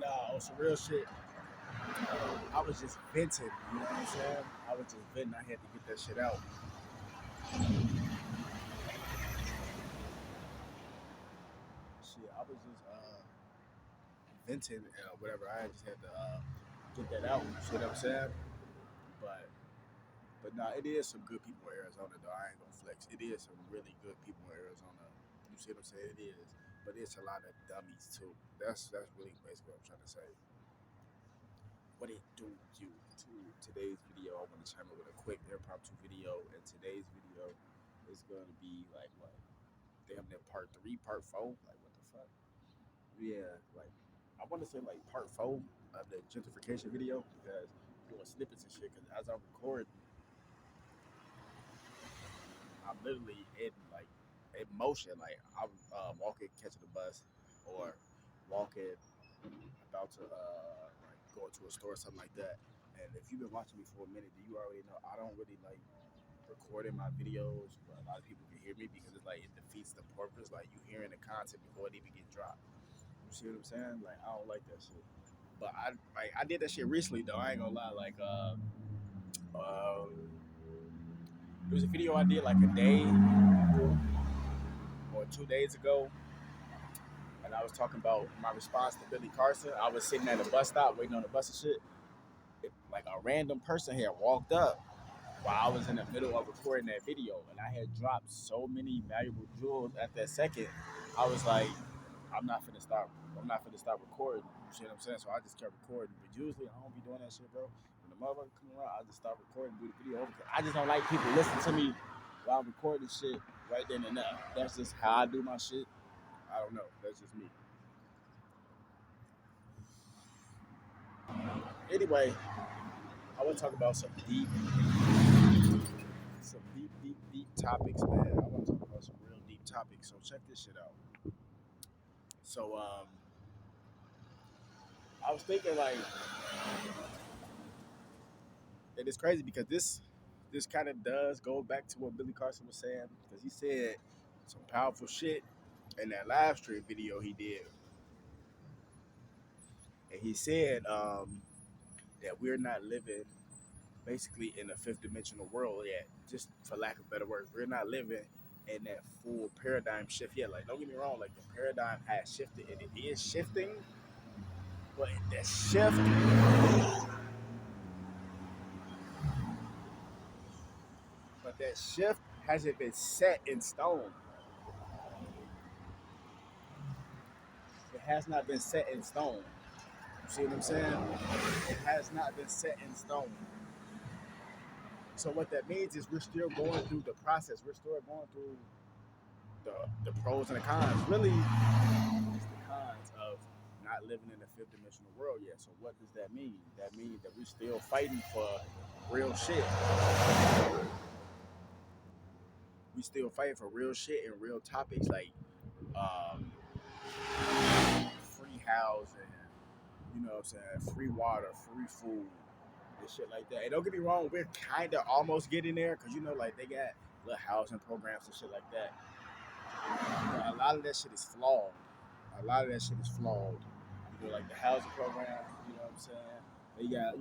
nah, on some real shit. I was just venting, you know what I'm saying? I was just venting. I had to get that shit out. Shit, I was just venting, whatever. I just had to get that out. You see what I'm saying? But but nah, it is some good people in Arizona though. I ain't gonna flex. It is some really good people in Arizona. You see what I'm saying? It is, but it's a lot of dummies too. That's really basically what I'm trying to say. What it do you to today's video? I want to chime in with a quick impromptu video, and today's video is gonna be like what? Damn near part three, part four. Like what the fuck? Yeah, like I want to say like part four of the gentrification video because doing snippets and shit. Because as I record, I'm literally in like in motion. Like I'm walking, catching the bus, or walking about to like go into a store or something like that. And if you've been watching me for a minute, you already know I don't really like recording my videos where a lot of people can hear me because it's like it defeats the purpose. Like you hearing the content before it even get dropped. You see what I'm saying? Like I don't like that shit. But I did that shit recently though. I ain't gonna lie. Like there was a video I did like a day or 2 days ago, and I was talking about my response to Billy Carson. I was sitting at a bus stop waiting on the bus and shit. Like a random person here walked up while I was in the middle of recording that video, and I had dropped so many valuable jewels at that second. I was like, I'm not finna stop. I'm not finna stop recording. You see what I'm saying? So I just kept recording. But usually I don't be doing that shit, bro. When the motherfucker come around, I just stop recording, do the video over. I just don't like people listening to me while I'm recording shit right then and there. That's just how I do my shit. I don't know. That's just me. Anyway, I want to talk about some deep topics, man. I want to talk about some real deep topics. So check this shit out. So I was thinking like, and it's crazy because this kind of does go back to what Billy Carson was saying because he said some powerful shit in that live stream video he did, and he said that we're not living basically in a fifth dimensional world yet. Just for lack of better words, we're not living in that full paradigm shift yet. Like, don't get me wrong, like the paradigm has shifted and it is shifting, but that shift hasn't been set in stone. It has not been set in stone. You see what I'm saying? It has not been set in stone. So what that means is we're still going through the process. We're still going through the pros and the cons. Really, it's the cons of not living in the fifth dimensional world yet. So what does that mean? That means that we're still fighting for real shit. We still fighting for real shit and real topics like um, free housing, you know what I'm saying, free water, free food, and shit like that. And don't get me wrong, we're kind of almost getting there because you know, like they got little housing programs and shit like that. But a lot of that shit is flawed. A lot of that shit is flawed. You know, like the housing programs, you know what I'm saying? They got,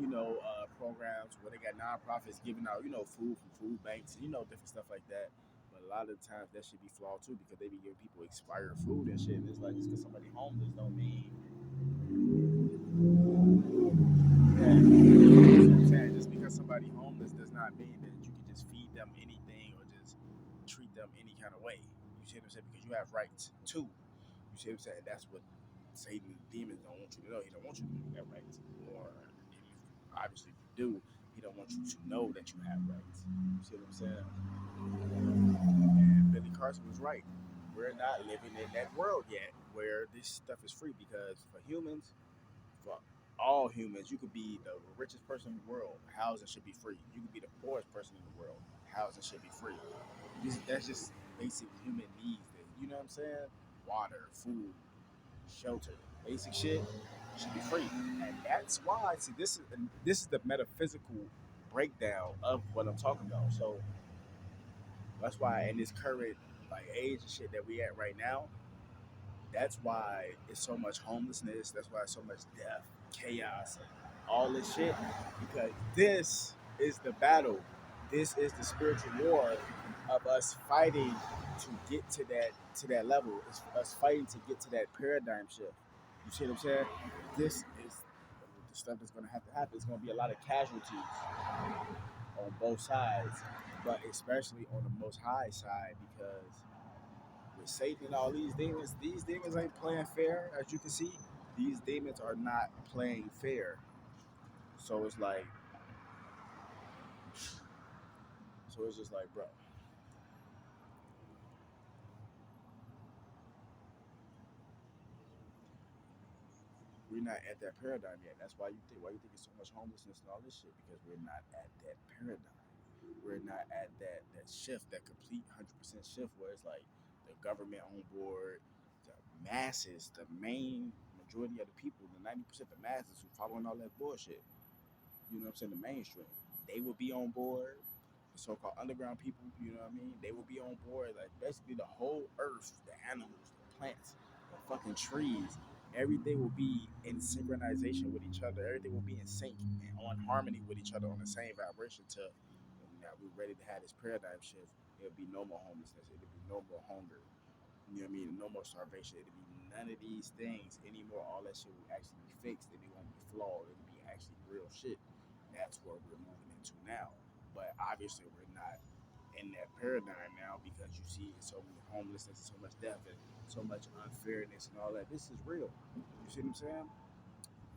programs where they got nonprofits giving out, food from food banks, different stuff like that. But a lot of the times that should be flawed too because they be giving people expired food and shit. And it's like just because somebody homeless don't mean that. You know what I'm saying? Just because somebody homeless does not mean that you can just feed them anything or just treat them any kind of way. You see what I'm saying? Because you have rights too. You see what I'm saying? That's what Satan and demons don't want you to know. He don't want you to know that rights. Or if you obviously do, he don't want you to know that you have rights. You see what I'm saying? And Billy Carson was right. We're not living in that world yet where this stuff is free because for humans, for all humans, you could be the richest person in the world, housing should be free. You could be the poorest person in the world, housing should be free. That's just basic human needs. You know what I'm saying? Water, food, shelter, basic shit should be free, and that's why. See, this is the metaphysical breakdown of what I'm talking about. So that's why in this current like age and shit that we at right now, That's why it's so much homelessness. That's why it's so much death, chaos, and all this shit. Because this is the battle. This is the spiritual war of us fighting to get to that level. It's us fighting to get to that paradigm shift. You see what I'm saying? This is the stuff that's going to have to happen. It's going to be a lot of casualties on both sides, but especially on the Most High side because with Satan and all these demons ain't playing fair. As you can see, these demons are not playing fair. So it's like, so it's just like, bro, we're not at that paradigm yet. That's why you think it's so much homelessness and all this shit because we're not at that paradigm. We're not at that shift, that complete 100% shift where it's like the government on board, the masses, the main majority of the people, the 90% of the masses who following all that bullshit. You know what I'm saying? The mainstream. They will be on board. The so-called underground people, you know what I mean? They will be on board. Like basically the whole earth, the animals, the plants, the fucking trees, everything will be in synchronization with each other. Everything will be in sync and on harmony with each other on the same vibration to now we're ready to have this paradigm shift. There'll be no more homelessness. It'll be no more hunger. You know what I mean? No more starvation. It'll be none of these things anymore. All that shit will actually be fixed and it won't be flawed. It'll be actually real shit. That's where we're moving into now. But obviously we're not in that paradigm now because you see so many homelessness and so much death and so much unfairness and all that. This is real. You see what I'm saying?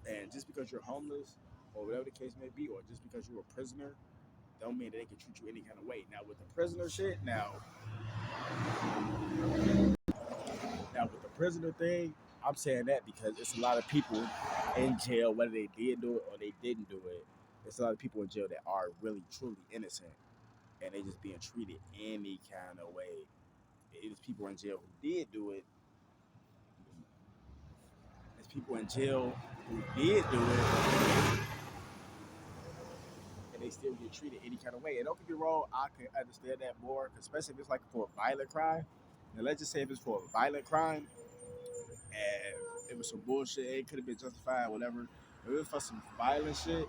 And just because you're homeless or whatever the case may be, or just because you're a prisoner, don't mean that they can treat you any kind of way. Now with the prisoner shit, now with the prisoner thing, I'm saying that because it's a lot of people in jail, whether they did do it or they didn't do it. There's a lot of people in jail that are really truly innocent, and they just being treated any kind of way. There's people in jail who did do it. There's people in jail who did do it, and they still get treated any kind of way. And don't get me wrong, I can understand that more, especially if it's like for a violent crime. Now let's just say if it's for a violent crime and it was some bullshit, it could have been justified, whatever. If it was for some violent shit,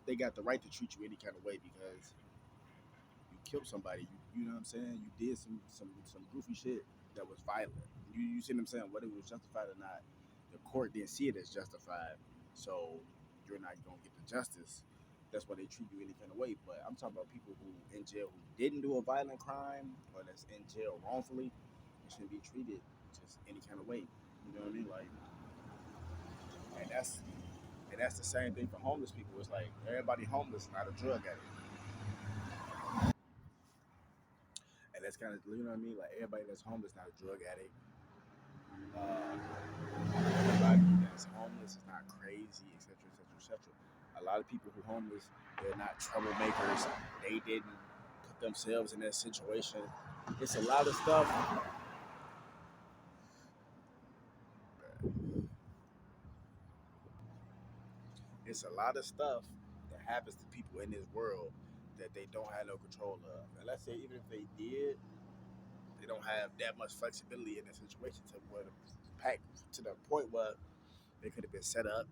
they got the right to treat you any kind of way because you killed somebody. You know what I'm saying? You did some goofy shit that was violent. You see what I'm saying? Whether it was justified or not, the court didn't see it as justified, so you're not gonna get the justice. That's why they treat you any kind of way. But I'm talking about people who in jail who didn't do a violent crime or that's in jail wrongfully. They shouldn't be treated just any kind of way. You know what I mean? Like, and that's the same thing for homeless people. It's like everybody homeless, not a drug addict. And that's kind of, you know what I mean? Like everybody that's homeless, not a drug addict. Everybody that's homeless is not crazy, etc., etc., etc. A lot of people who are homeless, they're not troublemakers. They didn't put themselves in that situation. It's a lot of stuff. It's a lot of stuff that happens to people in this world that they don't have no control of. And let's say even if they did, they don't have that much flexibility in the situation to where the pack to the point where they could have been set up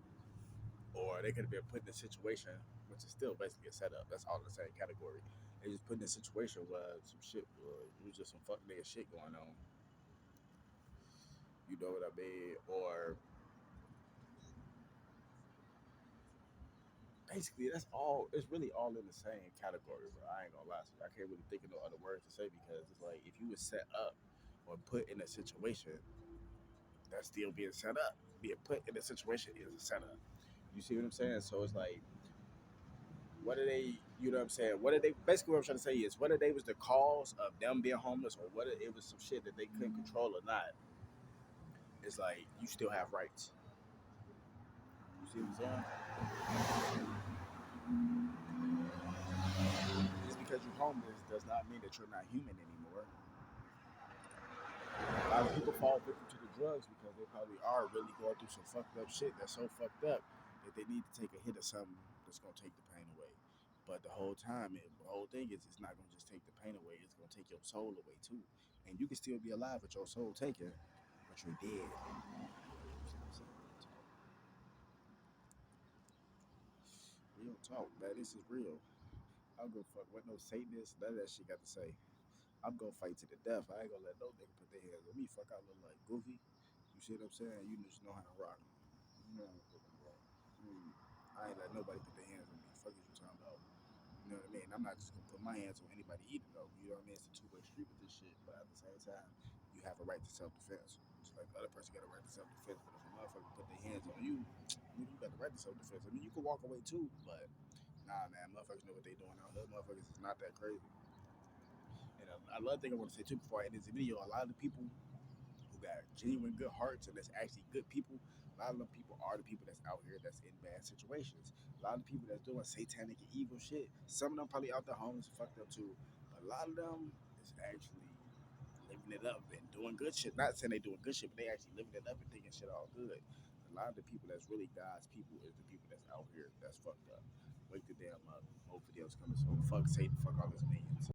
or they could have been put in a situation, which is still basically a setup. That's all in the same category. They just put in a situation where some shit, it was just some fuck nigga shit going on. You know what I mean? Or basically, that's all. It's really all in the same category, bro. I ain't gonna lie to you. I can't really think of no other words to say because it's like if you was set up or put in a situation, that's still being set up. Being put in a situation is a setup. You see what I'm saying? So it's like, what are they? You know what I'm saying? What are they? Basically, what I'm trying to say is whether they was the cause of them being homeless or whether it was some shit that they couldn't control or not. It's like you still have rights. You see what I'm saying? Just because you're homeless does not mean that you're not human anymore. A lot of people fall victim to the drugs because they probably are really going through some fucked up shit that's so fucked up that they need to take a hit of something that's gonna take the pain away. But the whole time, the whole thing is, it's not gonna just take the pain away. It's gonna take your soul away too, and you can still be alive with your soul taken, but you're dead. Real talk, man. This is real. I'll go fuck what no Satanist, none of that shit got to say. I'm gonna fight to the death. I ain't gonna let no nigga put their hands on me. Fuck, I look like Goofy. You see what I'm saying? You just know how to rock. You know how to fucking rock. I ain't let nobody put their hands on me. Fuck is you talking about? You know what I mean? I'm not just gonna put my hands on anybody either, though. You know what I mean? It's a two-way street with this shit. But at the same time, you have a right to self-defense. Just like the other person got a right to self-defense. But if a motherfucker put their hands on you, you got the right to self-defense. I mean, you can walk away too, but nah, man, motherfuckers know what they doing out here. Motherfuckers is not that crazy. And another thing I want to say too before I end this video, a lot of the people who got genuine good hearts and that's actually good people, a lot of them people are the people that's out here that's in bad situations. A lot of the people that's doing satanic and evil shit, some of them probably out there homeless and fucked up too, but a lot of them is actually living it up and doing good shit. Not saying they doing good shit, but they actually living it up and thinking shit all good. A lot of the people that's really God's people is the people that's out here that's fucked up. Wake the damn up. More videos coming soon. Fuck Satan, fuck all his minions.